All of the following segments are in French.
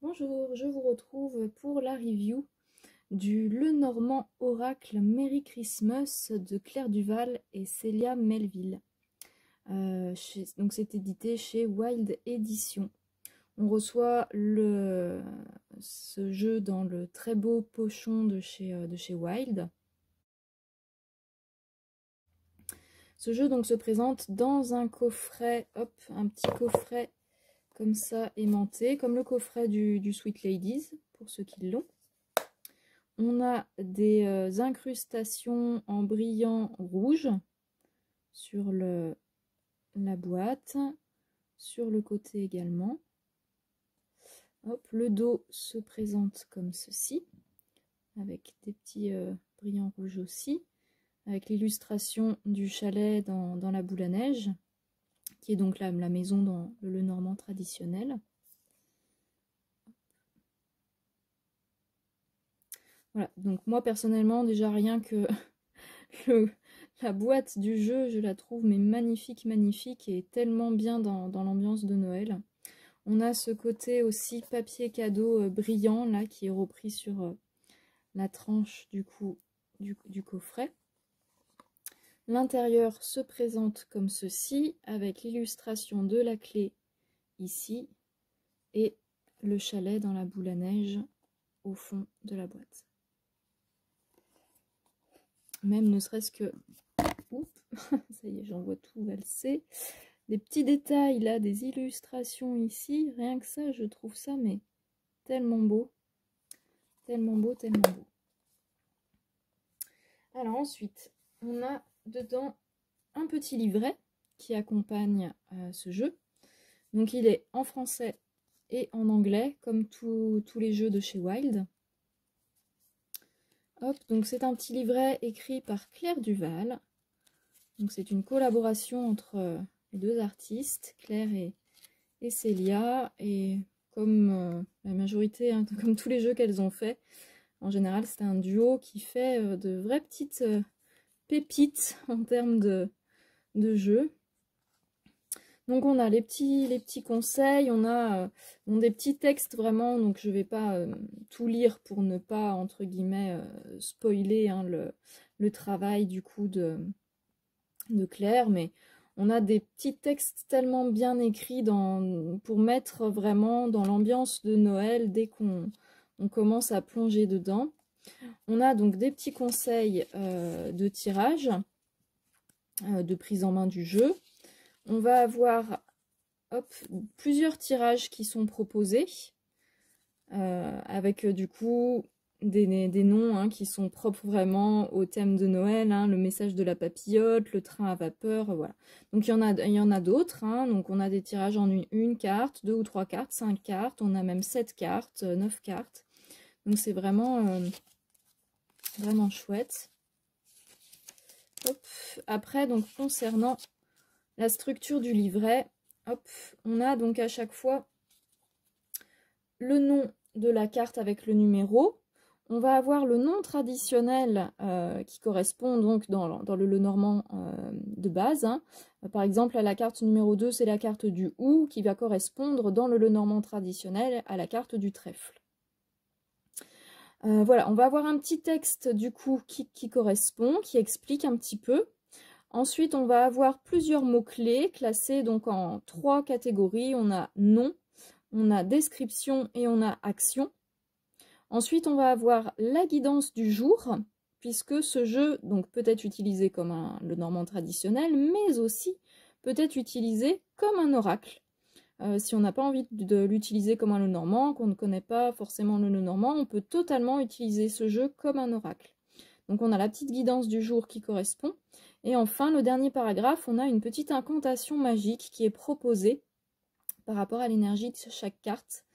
Bonjour, je vous retrouve pour la review du Lenormand Oracle Merry Christmas de Claire Duval et Célia Melville. Donc c'est édité chez Wild Edition. On reçoit ce jeu dans le très beau pochon de chez Wild. Ce jeu donc se présente dans un coffret, hop, un petit coffret comme ça aimanté, comme le coffret du Sweet Ladies, pour ceux qui l'ont. On a des incrustations en brillant rouge sur la boîte, sur le côté également. Hop, le dos se présente comme ceci, avec des petits brillants rouges aussi, avec l'illustration du chalet dans la boule à neige, qui est donc la maison dans le Lenormand traditionnel. Voilà, donc moi personnellement, déjà rien que la boîte du jeu, je la trouve mais magnifique, magnifique et tellement bien dans l'ambiance de Noël. On a ce côté aussi papier cadeau brillant là qui est repris sur la tranche du coffret. L'intérieur se présente comme ceci avec l'illustration de la clé ici et le chalet dans la boule à neige au fond de la boîte. Même ne serait-ce que... Oups, ça y est, j'en vois tout valser. Des petits détails là, des illustrations ici. Rien que ça, je trouve ça mais tellement beau. Tellement beau, tellement beau. Alors ensuite, on a dedans un petit livret qui accompagne ce jeu. Donc il est en français et en anglais, comme tous les jeux de chez Wild. Hop, donc c'est un petit livret écrit par Claire Duval. Donc c'est une collaboration entre les deux artistes, Claire et Célia. Et comme la majorité, hein, comme tous les jeux qu'elles ont fait, en général c'est un duo qui fait de vraies petites pépites en termes de jeu. Donc on a les petits conseils, on a des petits textes vraiment, donc je ne vais pas tout lire pour ne pas, entre guillemets, spoiler hein, le travail du coup de Claire, mais on a des petits textes tellement bien écrits pour mettre vraiment dans l'ambiance de Noël dès qu'on commence à plonger dedans. On a donc des petits conseils de tirage, de prise en main du jeu. On va avoir plusieurs tirages qui sont proposés, avec du coup des noms hein, qui sont propres vraiment au thème de Noël, hein, le message de la papillote, le train à vapeur, voilà. Donc il y en a d'autres, hein, donc on a des tirages en une carte, 2 ou 3 cartes, 5 cartes, on a même 7 cartes, 9 cartes. Donc c'est vraiment, vraiment chouette. Hop. Après, donc concernant la structure du livret, hop, on a donc à chaque fois le nom de la carte avec le numéro. On va avoir le nom traditionnel qui correspond donc dans le Lenormand de base. Hein. Par exemple, à la carte numéro 2, c'est la carte du ou qui va correspondre dans le Lenormand traditionnel à la carte du trèfle. Voilà, on va avoir un petit texte du coup qui correspond, qui explique un petit peu. Ensuite, on va avoir plusieurs mots-clés classés donc en 3 catégories. On a nom, on a description et on a action. Ensuite, on va avoir la guidance du jour, puisque ce jeu donc peut être utilisé comme le Lenormand traditionnel, mais aussi peut être utilisé comme un oracle. Si on n'a pas envie de l'utiliser comme un Lenormand, qu'on ne connaît pas forcément le Lenormand, on peut totalement utiliser ce jeu comme un oracle. Donc on a la petite guidance du jour qui correspond. Et enfin, le dernier paragraphe, on a une petite incantation magique qui est proposée par rapport à l'énergie de chaque carte.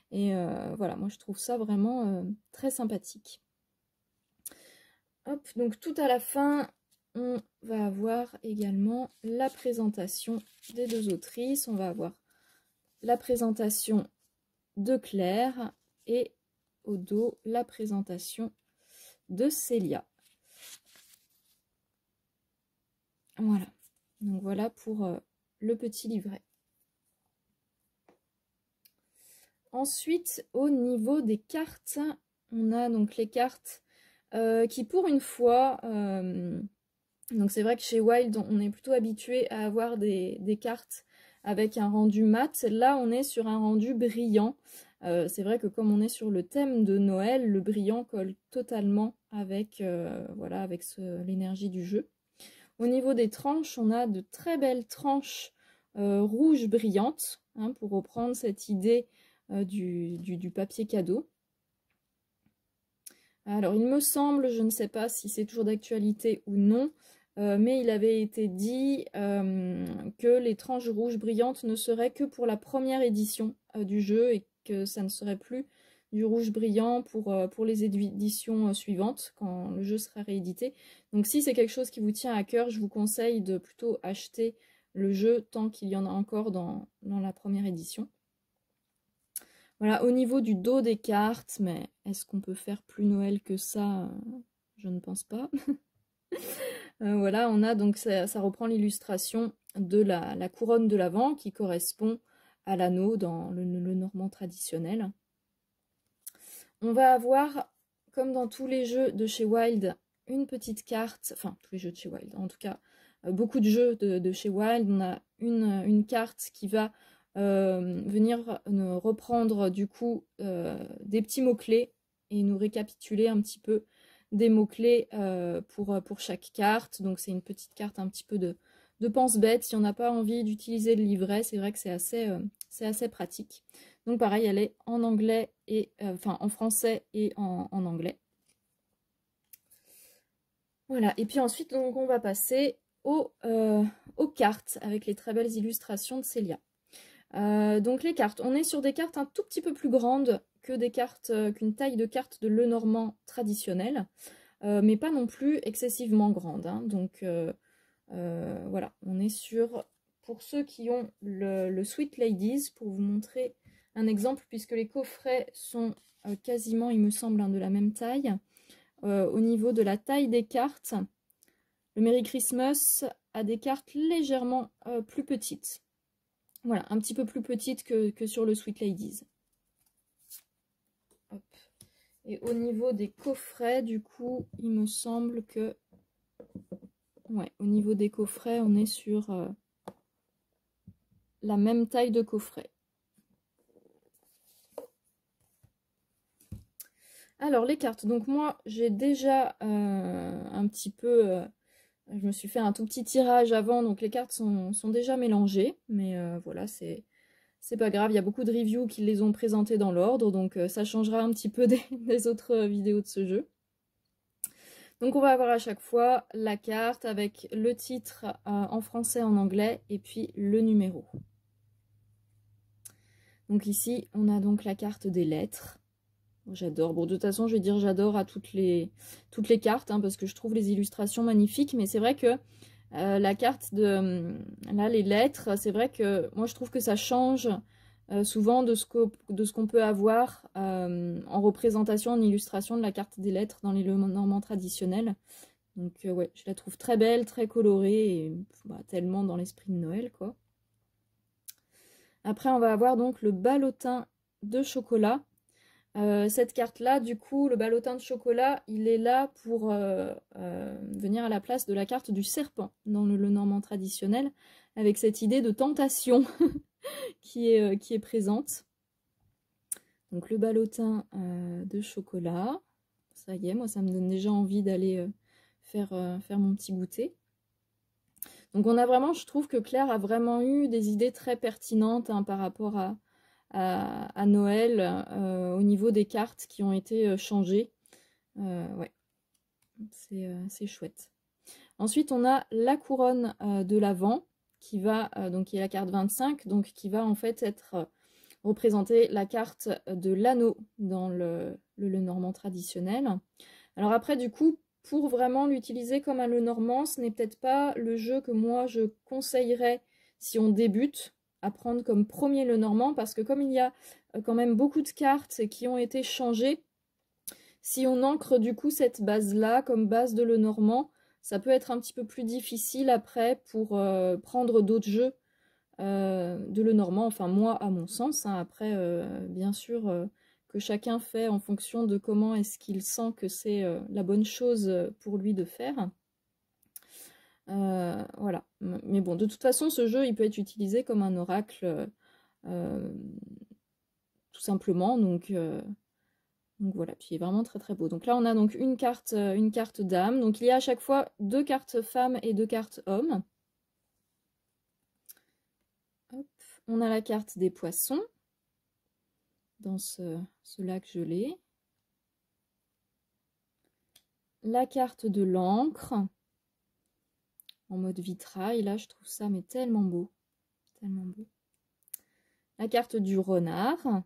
Et voilà, moi je trouve ça vraiment très sympathique. Hop, donc tout à la fin, on va avoir également la présentation des deux autrices. On va avoir la présentation de Claire et au dos, la présentation de Célia. Voilà, donc voilà pour le petit livret. ensuite, au niveau des cartes, on a donc les cartes qui, pour une fois, donc c'est vrai que chez Wild, on est plutôt habitué à avoir des cartes avec un rendu mat. Là, on est sur un rendu brillant. C'est vrai que comme on est sur le thème de Noël, le brillant colle totalement avec, voilà, avec l'énergie du jeu. Au niveau des tranches, on a de très belles tranches rouges brillantes, hein, pour reprendre cette idée du papier cadeau. Alors, il me semble, je ne sais pas si c'est toujours d'actualité ou non, mais il avait été dit que les tranches rouges brillantes ne seraient que pour la première édition du jeu et que ça ne serait plus du rouge brillant pour les éditions suivantes, quand le jeu sera réédité. Donc si c'est quelque chose qui vous tient à cœur, je vous conseille de plutôt acheter le jeu tant qu'il y en a encore dans la première édition. Voilà, au niveau du dos des cartes, mais est-ce qu'on peut faire plus Noël que ça? Je ne pense pas. Voilà, on a donc, ça reprend l'illustration de la couronne de l'Avent qui correspond à l'anneau dans le normand traditionnel. On va avoir, comme dans tous les jeux de chez Wild, une petite carte, enfin tous les jeux de chez Wild, en tout cas beaucoup de jeux de chez Wild, on a une carte qui va venir nous reprendre du coup des petits mots-clés et nous récapituler un petit peu des mots-clés pour chaque carte. Donc c'est une petite carte un petit peu de pense-bête. Si on n'a pas envie d'utiliser le livret, c'est vrai que c'est assez pratique. Donc pareil, elle est en anglais et enfin en français et en anglais. Voilà, et puis ensuite donc on va passer aux cartes avec les très belles illustrations de Célia. Donc les cartes, on est sur des cartes un tout petit peu plus grandes que des cartes, qu'une taille de carte de Lenormand traditionnelle, mais pas non plus excessivement grande, hein. Donc voilà, on est sur, pour ceux qui ont le Sweet Ladies, pour vous montrer un exemple, puisque les coffrets sont quasiment, il me semble, hein, de la même taille. Au niveau de la taille des cartes, le Merry Christmas a des cartes légèrement plus petites. Voilà, un petit peu plus petites que sur le Sweet Ladies. Hop. Et au niveau des coffrets, du coup, il me semble que... Ouais, au niveau des coffrets, on est sur la même taille de coffret. Alors, les cartes. Donc moi, j'ai déjà un petit peu... je me suis fait un tout petit tirage avant, donc les cartes sont déjà mélangées. Mais voilà, c'est pas grave. Il y a beaucoup de reviews qui les ont présentées dans l'ordre, donc ça changera un petit peu des autres vidéos de ce jeu. Donc on va avoir à chaque fois la carte avec le titre en français, en anglais, et puis le numéro. Donc ici, on a donc la carte des lettres. J'adore. Bon, de toute façon, je vais dire j'adore à toutes les cartes, hein, parce que je trouve les illustrations magnifiques. Mais c'est vrai que la carte de... là, les lettres, c'est vrai que moi, je trouve que ça change souvent de ce qu'on peut avoir en représentation, en illustration de la carte des lettres dans les Lenormand traditionnels. Donc ouais, je la trouve très belle, très colorée, et bah, tellement dans l'esprit de Noël, quoi. Après, on va avoir donc le ballotin de chocolat. Cette carte-là, du coup, le ballotin de chocolat, il est là pour venir à la place de la carte du serpent dans le Lenormand traditionnel, avec cette idée de tentation qui est présente. Donc le ballotin de chocolat, ça y est, moi ça me donne déjà envie d'aller faire mon petit goûter. Donc on a vraiment, je trouve que Claire a vraiment eu des idées très pertinentes, hein, par rapport à Noël, au niveau des cartes qui ont été changées. Ouais, c'est chouette. Ensuite, on a la couronne de l'Avent, qui va, donc qui est la carte 25, donc qui va en fait être représenter la carte de l'anneau dans le Lenormand traditionnel. Alors après, du coup, pour vraiment l'utiliser comme un Lenormand, ce n'est peut-être pas le jeu que moi je conseillerais si on débute à prendre comme premier Lenormand, parce que comme il y a quand même beaucoup de cartes qui ont été changées, si on ancre du coup cette base-là comme base de Lenormand, ça peut être un petit peu plus difficile après pour prendre d'autres jeux de Lenormand, enfin moi à mon sens, hein. Après bien sûr que chacun fait en fonction de comment est-ce qu'il sent que c'est la bonne chose pour lui de faire. Voilà, mais bon, de toute façon ce jeu il peut être utilisé comme un oracle tout simplement, donc voilà, puis il est vraiment très très beau. Donc là on a donc une carte dame, donc il y a à chaque fois 2 cartes femmes et 2 cartes hommes. Hop. On a la carte des poissons dans ce lac gelé. La carte de l'encre en mode vitrail, là je trouve ça mais tellement beau, tellement beau. La carte du renard,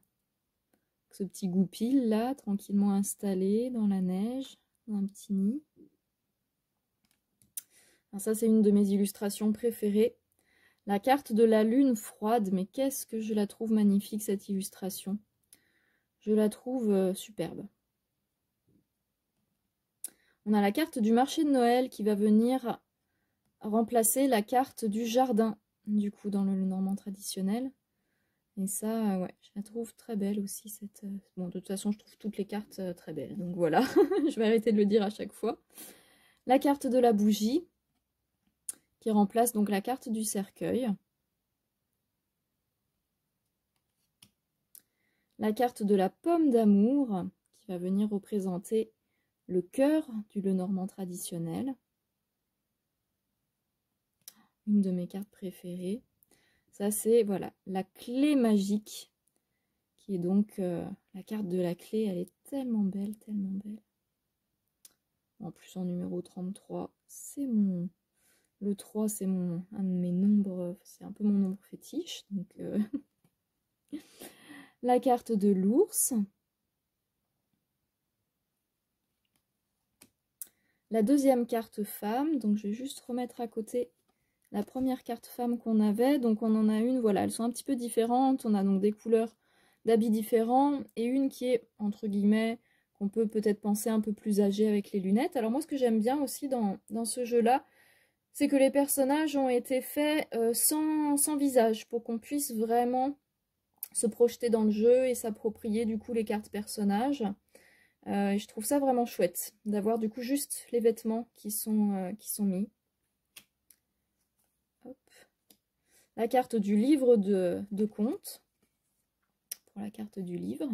ce petit goupil là, tranquillement installé dans la neige, dans un petit nid. Alors ça c'est une de mes illustrations préférées. La carte de la lune froide, mais qu'est-ce que je la trouve magnifique cette illustration. Je la trouve superbe. On a la carte du marché de Noël qui va venir remplacer la carte du jardin, du coup, dans le Lenormand traditionnel. Et ça, ouais, je la trouve très belle aussi. Bon, de toute façon, je trouve toutes les cartes très belles. Donc voilà, je vais arrêter de le dire à chaque fois. La carte de la bougie, qui remplace donc la carte du cercueil. La carte de la pomme d'amour, qui va venir représenter le cœur du Lenormand traditionnel. Une de mes cartes préférées. Ça, c'est voilà, la clé magique, qui est donc la carte de la clé. Elle est tellement belle, tellement belle. En plus, en numéro 33, c'est mon... Le 3, c'est un de mes nombres, c'est un peu mon nombre fétiche. Donc, la carte de l'ours. La deuxième carte femme, donc je vais juste remettre à côté la première carte femme qu'on avait. Donc on en a une, voilà, elles sont un petit peu différentes. On a donc des couleurs d'habits différents et une qui est, entre guillemets, qu'on peut peut-être penser un peu plus âgée avec les lunettes. Alors moi, ce que j'aime bien aussi dans ce jeu-là, c'est que les personnages ont été faits sans visage, pour qu'on puisse vraiment se projeter dans le jeu et s'approprier du coup les cartes personnages. Et je trouve ça vraiment chouette d'avoir du coup juste les vêtements qui sont mis. Hop. La carte du livre de contes, pour la carte du livre.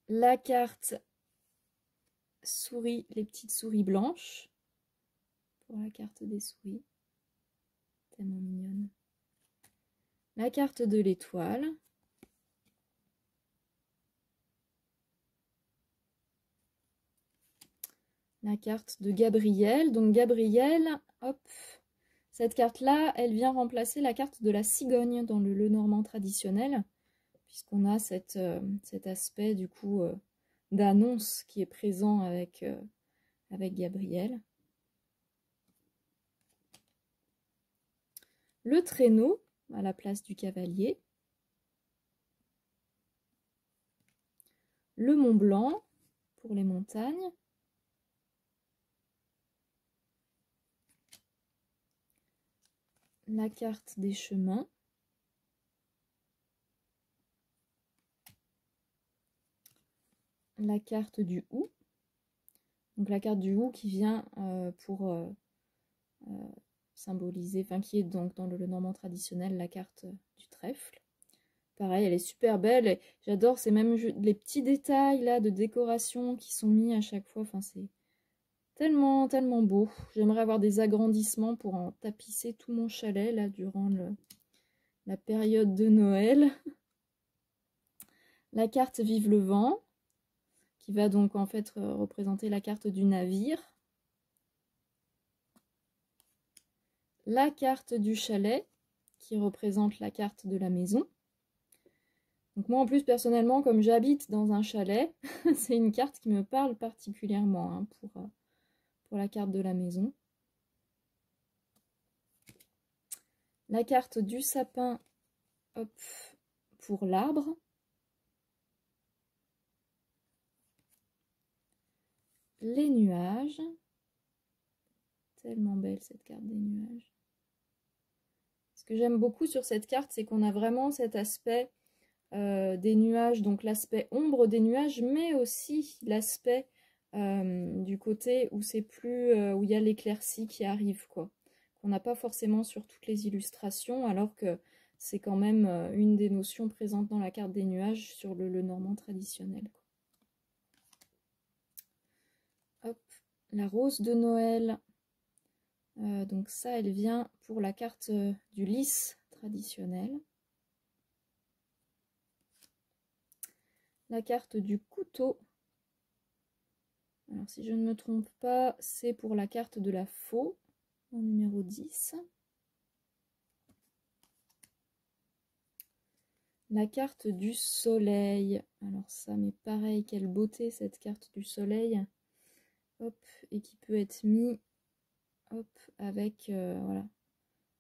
La carte souris, les petites souris blanches, pour la carte des souris, tellement mignonne. La carte de l'étoile. La carte de Gabriel. Donc Gabriel, hop, cette carte-là, elle vient remplacer la carte de la cigogne dans le Lenormand traditionnel, puisqu'on a cet aspect du coup d'annonce qui est présent avec Gabriel. Le traîneau à la place du cavalier. Le Mont Blanc pour les montagnes. La carte des chemins. La carte du hou. Donc la carte du hou qui vient pour symboliser, enfin qui est donc dans le Lenormand traditionnel, la carte du trèfle. Pareil, elle est super belle. J'adore, c'est même les petits détails là de décoration qui sont mis à chaque fois. Enfin, c'est tellement, tellement beau. J'aimerais avoir des agrandissements pour en tapisser tout mon chalet là durant la période de Noël. La carte Vive le vent, qui va donc en fait représenter la carte du navire. La carte du chalet, qui représente la carte de la maison. Donc moi en plus personnellement, comme j'habite dans un chalet, c'est une carte qui me parle particulièrement hein, pour la carte de la maison. La carte du sapin, hop, pour l'arbre. Les nuages Tellement belle cette carte des nuages. Ce que j'aime beaucoup sur cette carte, c'est qu'on a vraiment cet aspect des nuages, donc l'aspect ombre des nuages, mais aussi l'aspect du côté où c'est plus où il y a l'éclaircie qui arrive, quoi. Qu'on n'a pas forcément sur toutes les illustrations, alors que c'est quand même une des notions présentes dans la carte des nuages sur le normand traditionnel, quoi. Hop, la rose de Noël. Donc ça, elle vient pour la carte du lys traditionnel. La carte du couteau. Alors si je ne me trompe pas, c'est pour la carte de la faux, en numéro 10. La carte du soleil. Alors ça, mais pareil, quelle beauté cette carte du soleil. Hop, et qui peut être mis hop, avec, voilà,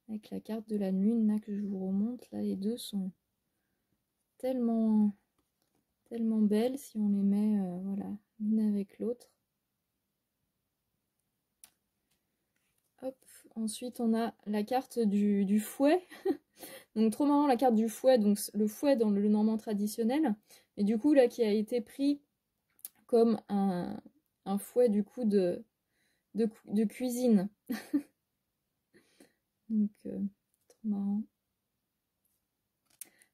avec la carte de la lune, là, que je vous remonte. Là, les deux sont tellement belles si on les met, voilà, l'une avec l'autre. Hop, ensuite on a la carte du fouet. Donc trop marrant la carte du fouet, donc le fouet dans le normand traditionnel, et du coup là qui a été pris comme un fouet du coup de cuisine. Donc trop marrant.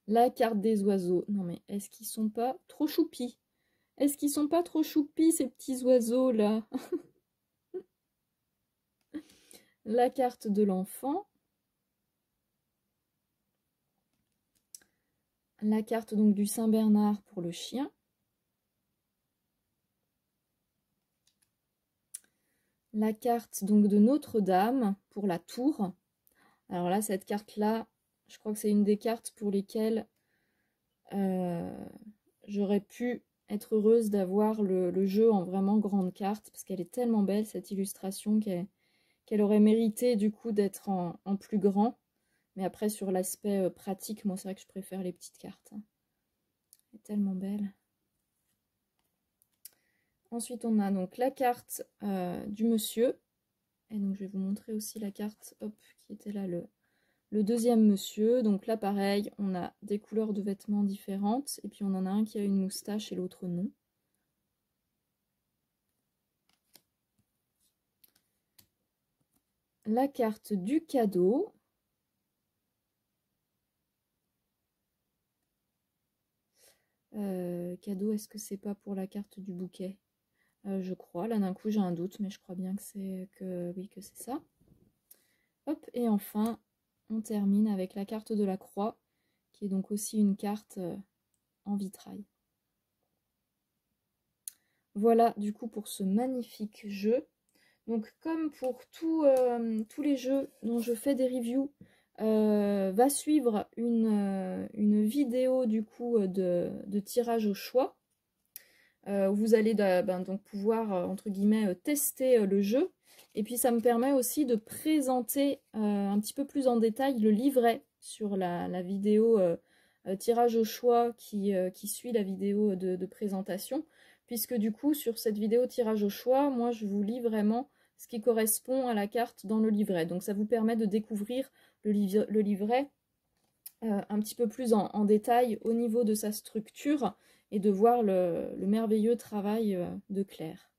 La carte des oiseaux. Non mais est-ce qu'ils sont pas trop choupis? Est-ce qu'ils sont pas trop choupis ces petits oiseaux là? La carte de l'enfant. La carte donc du Saint-Bernard pour le chien. La carte donc de Notre-Dame pour la tour. Alors là, cette carte-là, je crois que c'est une des cartes pour lesquelles j'aurais pu être heureuse d'avoir le jeu en vraiment grande carte, parce qu'elle est tellement belle, cette illustration, qu'elle aurait mérité du coup d'être en plus grand. Mais après, sur l'aspect pratique, moi, c'est vrai que je préfère les petites cartes. Elle est tellement belle. Ensuite, on a donc la carte du monsieur. Et donc, je vais vous montrer aussi la carte, hop, qui était là, le deuxième monsieur. Donc là, pareil, on a des couleurs de vêtements différentes. Et puis, on en a un qui a une moustache et l'autre non. La carte du cadeau. Cadeau, est-ce que c'est pas pour la carte du bouquet? Je crois. Là, d'un coup, j'ai un doute, mais je crois bien que c'est oui, que c'est ça. Hop, et enfin, on termine avec la carte de la croix, qui est donc aussi une carte en vitrail. Voilà, du coup, pour ce magnifique jeu. Donc, comme pour tous les jeux dont je fais des reviews, va suivre une vidéo, du coup, de tirage au choix. Vous allez donc pouvoir, entre guillemets, tester le jeu. Et puis ça me permet aussi de présenter un petit peu plus en détail le livret sur la vidéo tirage au choix qui suit la vidéo de présentation. Puisque du coup, sur cette vidéo tirage au choix, moi je vous lis vraiment ce qui correspond à la carte dans le livret. Donc ça vous permet de découvrir le livret un petit peu plus en détail au niveau de sa structure et de voir le merveilleux travail de Claire.